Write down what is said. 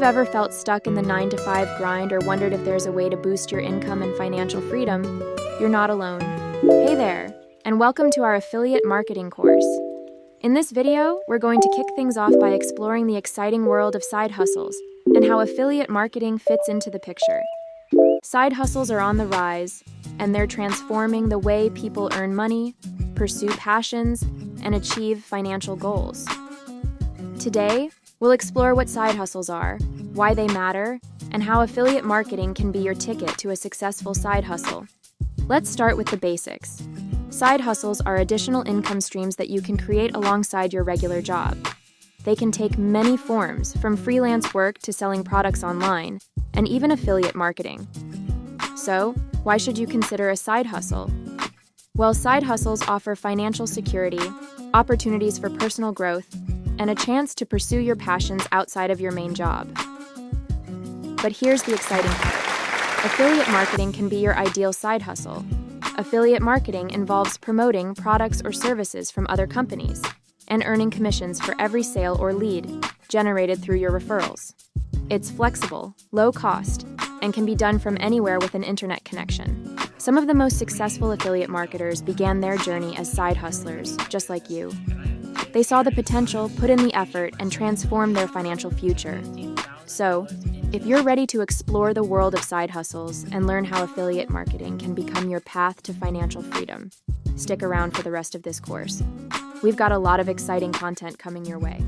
you've ever felt stuck in the 9-to-5 grind or wondered if there's a way to boost your income and financial freedom, you're not alone. Hey there, and welcome to our affiliate marketing course. In this video, we're going to kick things off by exploring the exciting world of side hustles and how affiliate marketing fits into the picture. Side hustles are on the rise, and they're transforming the way people earn money, pursue passions, and achieve financial goals. Today, we'll explore what side hustles are, why they matter, and how affiliate marketing can be your ticket to a successful side hustle. Let's start with the basics. Side hustles are additional income streams that you can create alongside your regular job. They can take many forms, from freelance work to selling products online, and even affiliate marketing. So, why should you consider a side hustle? Well, side hustles offer financial security, opportunities for personal growth, and a chance to pursue your passions outside of your main job. But here's the exciting part. Affiliate marketing can be your ideal side hustle. Affiliate marketing involves promoting products or services from other companies and earning commissions for every sale or lead generated through your referrals. It's flexible, low cost, and can be done from anywhere with an internet connection. Some of the most successful affiliate marketers began their journey as side hustlers, just like you. They saw the potential, put in the effort, and transformed their financial future. So, if you're ready to explore the world of side hustles and learn how affiliate marketing can become your path to financial freedom, stick around for the rest of this course. We've got a lot of exciting content coming your way.